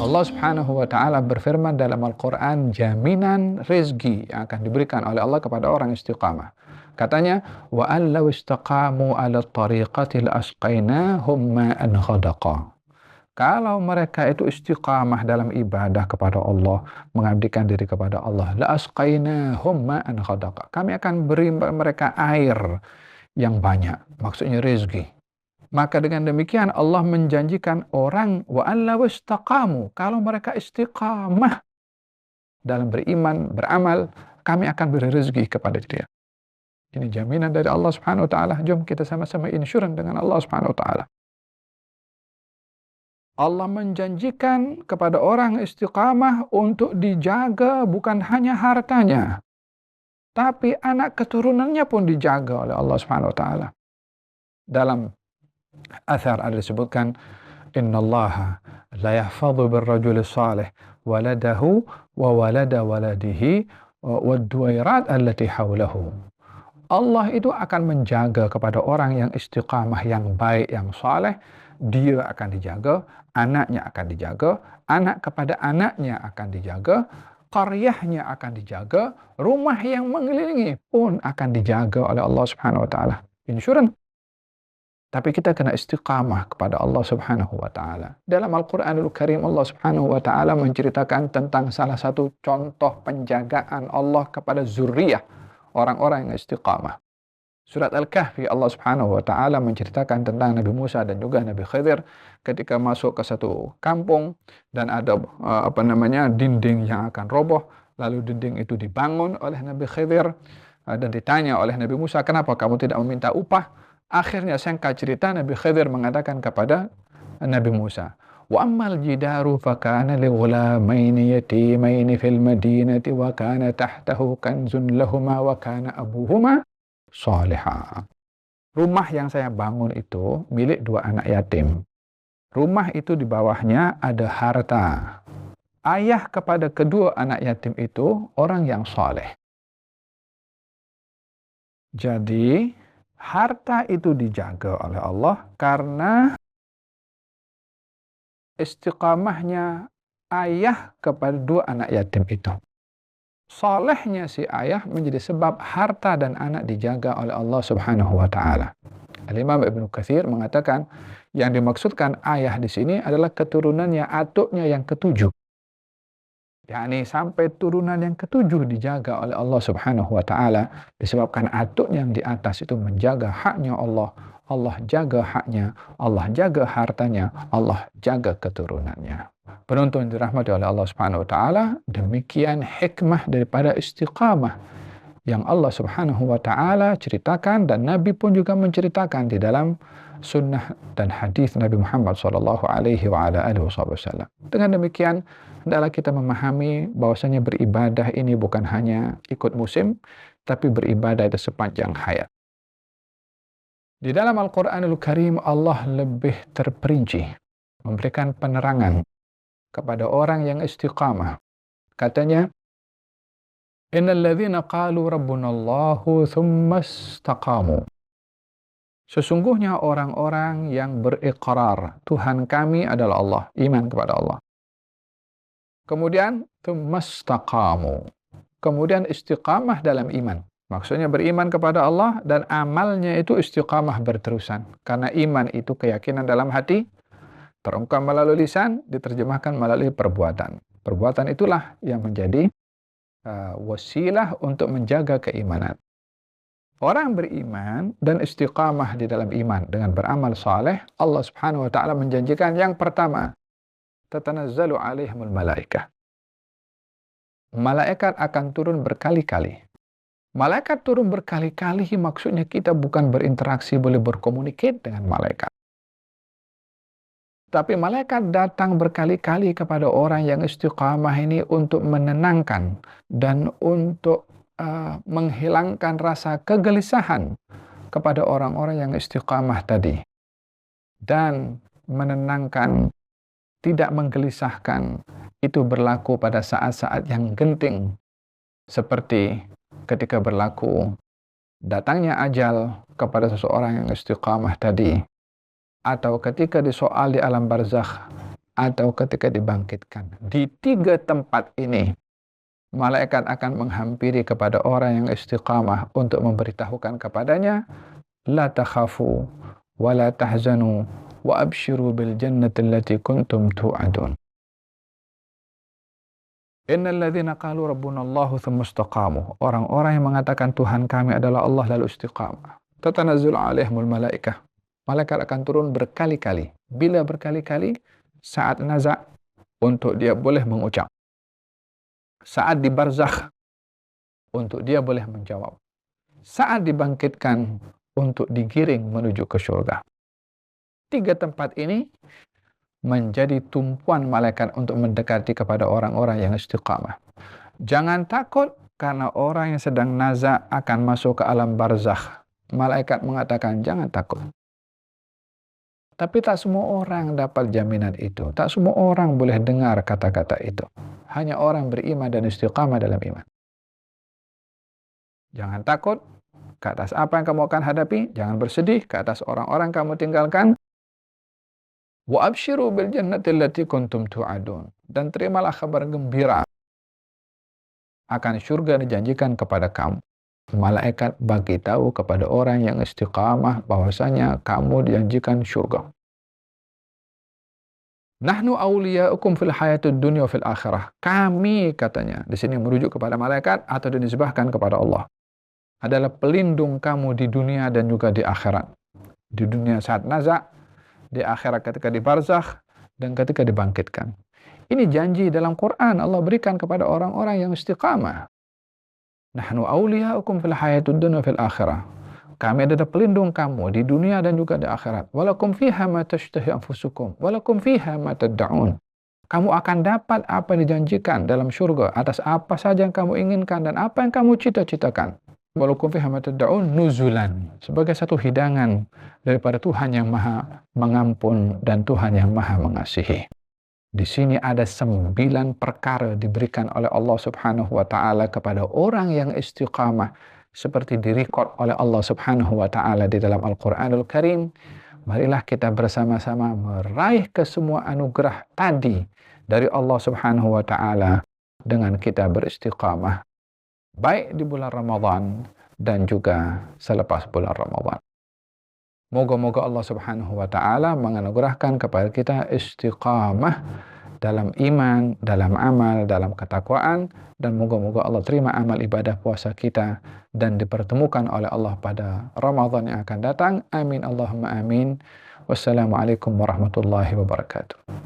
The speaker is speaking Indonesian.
Allah Subhanahu wa taala berfirman dalam Al-Qur'an jaminan rezeki yang akan diberikan oleh Allah kepada orang istiqamah. Katanya, wa an law istaqamu 'ala tariqati la-asqainahum ma'an ghadaqa. Kalau mereka itu istiqamah dalam ibadah kepada Allah, mengabdikan diri kepada Allah, la-asqainahum ma'an ghadaqa. Kami akan beri mereka air yang banyak, maksudnya rezeki. Maka dengan demikian Allah menjanjikan orang wa alla wastaqamu, kalau mereka istiqamah dalam beriman, beramal, kami akan beri rezeki kepada dia. Ini jaminan dari Allah Subhanahu wa taala. Jom kita sama-sama insurance dengan Allah Subhanahu wa taala. Allah menjanjikan kepada orang istiqamah untuk dijaga bukan hanya hartanya, tapi anak keturunannya pun dijaga oleh Allah Subhanahu wa taala. Dalam athar ada disebutkan, innallaha la yahfadhu birrajuli salih waladahu wa walada waladihi wad duwairat allati hawlahu. Allah itu akan menjaga kepada orang yang istiqamah, yang baik, yang saleh. Dia akan dijaga, anaknya akan dijaga, anak kepada anaknya akan dijaga, qaryahnya akan dijaga, rumah yang mengelilingi pun akan dijaga oleh Allah Subhanahu wa taala. Insurance. Tapi kita kena istiqamah kepada Allah Subhanahu wa taala. Dalam Al-Qur'anul Karim Allah Subhanahu wa taala menceritakan tentang salah satu contoh penjagaan Allah kepada zuriyah orang-orang yang istiqamah. Surat Al-Kahfi Allah Subhanahu wa taala menceritakan tentang Nabi Musa dan juga Nabi Khidir ketika masuk ke satu kampung dan ada dinding yang akan roboh, lalu dinding itu dibangun oleh Nabi Khidir dan ditanya oleh Nabi Musa, "Kenapa kamu tidak meminta upah?" Akhirnya singkat cerita Nabi Khidir mengatakan kepada Nabi Musa, "Wa ammal jidaru fa kana li ghulamaini yatimaini fil madinati wa kana tahtahu kanzun lahumā wa kana abuhuma salihah." Rumah yang saya bangun itu milik dua anak yatim. Rumah itu di bawahnya ada harta. Ayah kepada kedua anak yatim itu orang yang saleh. Jadi harta itu dijaga oleh Allah karena istiqamahnya ayah kepada dua anak yatim itu. Salehnya si ayah menjadi sebab harta dan anak dijaga oleh Allah Subhanahu wa taala. Al-Imam Ibnu Katsir mengatakan yang dimaksudkan ayah di sini adalah keturunannya, atuknya yang ketujuh. yakni sampai turunan yang ketujuh dijaga oleh Allah Subhanahu wa taala disebabkan atuk yang di atas itu menjaga haknya Allah. Allah jaga haknya, Allah jaga hartanya, Allah jaga keturunannya. Penonton dirahmati oleh Allah Subhanahu wa taala, demikian hikmah daripada istiqamah yang Allah Subhanahu wa taala ceritakan dan Nabi pun juga menceritakan di dalam sunnah dan hadis Nabi Muhammad sallallahu alaihi wasallam. Dengan demikian hendaklah kita memahami bahwasanya beribadah ini bukan hanya ikut musim, tapi beribadah itu sepanjang hayat. Di dalam Al-Qur'anul Karim Allah lebih terperinci memberikan penerangan kepada orang yang istiqamah. Katanya, innal ladzina qalu rabbunallahu tsumma istaqamu. Sesungguhnya orang-orang yang beriqrar Tuhan kami adalah Allah, iman kepada Allah. Kemudian tsumma istaqamu. Kemudian istiqamah dalam iman. Maksudnya beriman kepada Allah dan amalnya itu istiqamah berterusan. Karena iman itu keyakinan dalam hati, terungkap melalui lisan, diterjemahkan melalui perbuatan. Perbuatan itulah yang menjadi wasilah untuk menjaga keimanan. Orang beriman dan istiqamah di dalam iman dengan beramal saleh, Allah Subhanahu wa taala menjanjikan yang pertama, tatanazzalu alaihimul malaikah. Malaikat akan turun berkali-kali. Malaikat turun berkali-kali maksudnya kita bukan berinteraksi, boleh berkomunikasi dengan malaikat. Tapi malaikat datang berkali-kali kepada orang yang istiqamah ini untuk menenangkan dan untuk menghilangkan rasa kegelisahan kepada orang-orang yang istiqamah tadi. Dan menenangkan, tidak menggelisahkan, itu berlaku pada saat-saat yang genting. Seperti ketika berlaku datangnya ajal kepada seseorang yang istiqamah tadi. Atau ketika disoal di alam barzakh, atau ketika dibangkitkan. Di 3 tempat ini, malaikat akan menghampiri kepada orang yang istiqamah untuk memberitahukan kepadanya, la takhafu wa la tahzanu wa abshiru bil jannati allati kuntum tu'adun. Innal ladzina qalu rabbuna Allahu tsumma istaqamu. Orang-orang yang mengatakan Tuhan kami adalah Allah lalu istiqamah. Tatanazzalu alaihimul malaikah. Malaikat akan turun berkali-kali. Bila berkali-kali? Saat nazak untuk dia boleh mengucap. Saat di barzakh untuk dia boleh menjawab. Saat dibangkitkan untuk digiring menuju ke surga. 3 tempat ini menjadi tumpuan malaikat untuk mendekati kepada orang-orang yang istiqamah. Jangan takut karena orang yang sedang nazak akan masuk ke alam barzakh. Malaikat mengatakan jangan takut. Tapi tak semua orang dapat jaminan itu. Tak semua orang boleh dengar kata-kata itu. Hanya orang beriman dan istiqamah dalam iman. Jangan takut ke atas apa yang kamu akan hadapi. Jangan bersedih ke atas orang-orang kamu tinggalkan. Wa abshiru bil jannati allati kuntum tu'adun. Dan terimalah kabar gembira akan surga dijanjikan kepada kamu. Malaikat bagi tahu kepada orang yang istiqamah bahwasanya kamu dijanjikan surga. Nahnu awliya'ukum fil hayatid dunya wa fil akhirah. Kami katanya di sini merujuk kepada malaikat atau dinisbahkan kepada Allah. Adalah pelindung kamu di dunia dan juga di akhirat. Di dunia saat nazak, di akhirat ketika di barzakh, dan ketika dibangkitkan. Ini janji dalam Quran Allah berikan kepada orang-orang yang istiqamah. Nahnu awliya'ukum fil hayatid dunya fil akhirah. Kami adalah pelindung kamu di dunia dan juga di akhirat. Walakum fiha ma tashtahi anfusukum, walakum fiha ma tad'un. Kamu akan dapat apa yang dijanjikan dalam surga atas apa saja yang kamu inginkan dan apa yang kamu cita-citakan. Walakum fiha ma tad'un nuzulan, sebagai satu hidangan daripada Tuhan yang Maha Mengampun dan Tuhan yang Maha Mengasihi. Di sini ada 9 perkara diberikan oleh Allah Subhanahu wa taala kepada orang yang istiqamah seperti direkod oleh Allah Subhanahu wa taala di dalam Al-Qur'anul Karim. Marilah kita bersama-sama meraih kesemua anugerah tadi dari Allah Subhanahu wa taala dengan kita beristiqamah baik di bulan Ramadan dan juga selepas bulan Ramadan. Moga-moga Allah Subhanahu wa taala menganugerahkan kepada kita istiqamah dalam iman, dalam amal, dalam ketakwaan, dan moga-moga Allah terima amal ibadah puasa kita dan dipertemukan oleh Allah pada Ramadan yang akan datang. Amin Allahumma amin. Wassalamualaikum warahmatullahi wabarakatuh.